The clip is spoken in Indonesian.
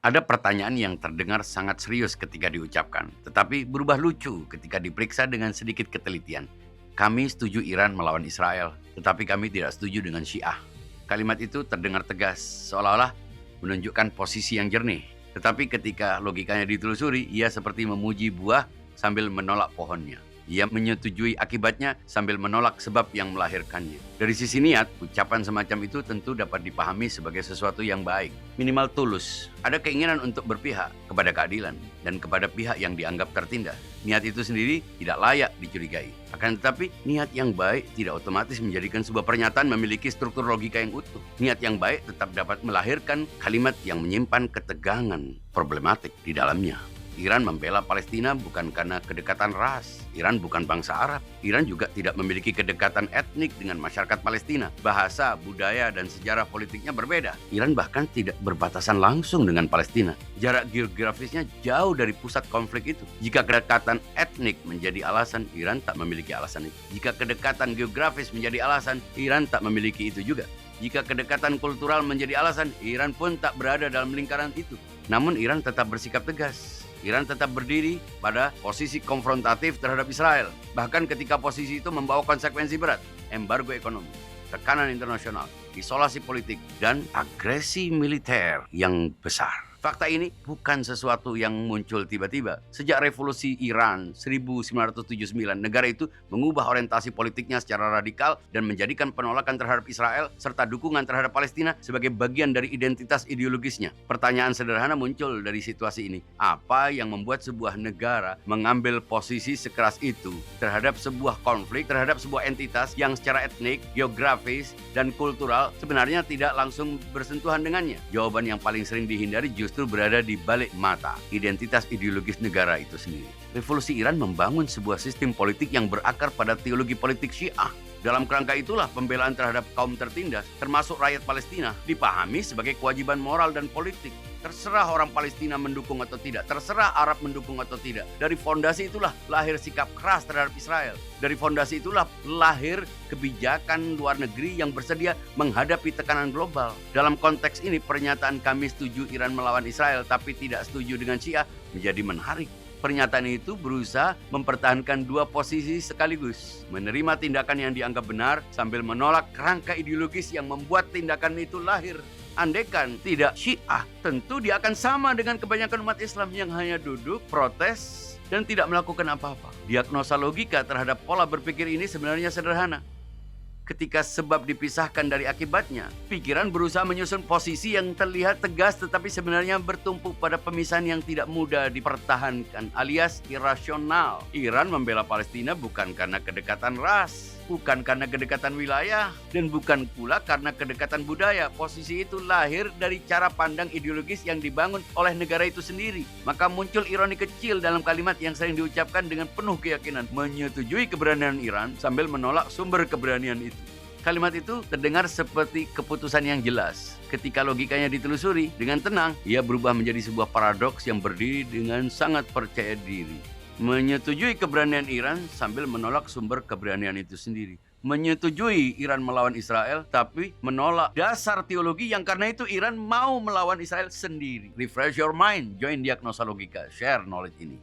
Ada pertanyaan yang terdengar sangat serius ketika diucapkan, tetapi berubah lucu ketika diperiksa dengan sedikit ketelitian. Kami setuju Iran melawan Israel, tetapi kami tidak setuju dengan Syiah. Kalimat itu terdengar tegas, seolah-olah menunjukkan posisi yang jernih. Tetapi ketika logikanya ditelusuri, ia seperti memuji buah sambil menolak pohonnya. Ia menyetujui akibatnya sambil menolak sebab yang melahirkannya. Dari sisi niat, ucapan semacam itu tentu dapat dipahami sebagai sesuatu yang baik, minimal tulus. Ada keinginan untuk berpihak kepada keadilan dan kepada pihak yang dianggap tertindas. Niat itu sendiri tidak layak dicurigai. Akan tetapi, niat yang baik tidak otomatis menjadikan sebuah pernyataan memiliki struktur logika yang utuh. Niat yang baik tetap dapat melahirkan kalimat yang menyimpan ketegangan problematik di dalamnya. Iran membela Palestina bukan karena kedekatan ras. Iran bukan bangsa Arab. Iran juga tidak memiliki kedekatan etnik dengan masyarakat Palestina. Bahasa, budaya, dan sejarah politiknya berbeda. Iran bahkan tidak berbatasan langsung dengan Palestina. Jarak geografisnya jauh dari pusat konflik itu. Jika kedekatan etnik menjadi alasan, Iran tak memiliki alasan itu. Jika kedekatan geografis menjadi alasan, Iran tak memiliki itu juga. Jika kedekatan kultural menjadi alasan, Iran pun tak berada dalam lingkaran itu. Namun Iran tetap bersikap tegas. Iran tetap berdiri pada posisi konfrontatif terhadap Israel. Bahkan ketika posisi itu membawa konsekuensi berat, embargo ekonomi, tekanan internasional, isolasi politik, dan agresi militer yang besar. Fakta ini bukan sesuatu yang muncul tiba-tiba. Sejak revolusi Iran 1979, negara itu mengubah orientasi politiknya secara radikal dan menjadikan penolakan terhadap Israel serta dukungan terhadap Palestina sebagai bagian dari identitas ideologisnya. Pertanyaan sederhana muncul dari situasi ini. Apa yang membuat sebuah negara mengambil posisi sekeras itu terhadap sebuah konflik, terhadap sebuah entitas yang secara etnik, geografis, dan kultural sebenarnya tidak langsung bersentuhan dengannya? Jawaban yang paling sering dihindari justru berada di balik mata, identitas ideologis negara itu sendiri. Revolusi Iran membangun sebuah sistem politik yang berakar pada teologi politik Syiah. Dalam kerangka itulah pembelaan terhadap kaum tertindas, termasuk rakyat Palestina, dipahami sebagai kewajiban moral dan politik. Terserah orang Palestina mendukung atau tidak, terserah Arab mendukung atau tidak. Dari fondasi itulah lahir sikap keras terhadap Israel. Dari fondasi itulah lahir kebijakan luar negeri yang bersedia menghadapi tekanan global. Dalam konteks ini, pernyataan kami setuju Iran melawan Israel tapi tidak setuju dengan Syiah menjadi menarik. Pernyataan itu berusaha mempertahankan dua posisi sekaligus. Menerima tindakan yang dianggap benar sambil menolak kerangka ideologis yang membuat tindakan itu lahir. Andaikan tidak Syiah, tentu dia akan sama dengan kebanyakan umat Islam yang hanya duduk, protes, dan tidak melakukan apa-apa. Diagnosa logika terhadap pola berpikir ini sebenarnya sederhana. Ketika sebab dipisahkan dari akibatnya, pikiran berusaha menyusun posisi yang terlihat tegas tetapi sebenarnya bertumpu pada pemisahan yang tidak mudah dipertahankan alias irasional. Iran membela Palestina bukan karena kedekatan ras, bukan karena kedekatan wilayah, dan bukan pula karena kedekatan budaya. Posisi itu lahir dari cara pandang ideologis yang dibangun oleh negara itu sendiri. Maka muncul ironi kecil dalam kalimat yang sering diucapkan dengan penuh keyakinan, menyetujui keberanian Iran sambil menolak sumber keberanian itu. Kalimat itu terdengar seperti keputusan yang jelas. Ketika logikanya ditelusuri dengan tenang, ia berubah menjadi sebuah paradoks yang berdiri dengan sangat percaya diri. Menyetujui keberanian Iran sambil menolak sumber keberanian itu sendiri. Menyetujui Iran melawan Israel, tapi menolak dasar teologi yang karena itu Iran mau melawan Israel sendiri. Refresh your mind, join diagnosa logika, share knowledge ini.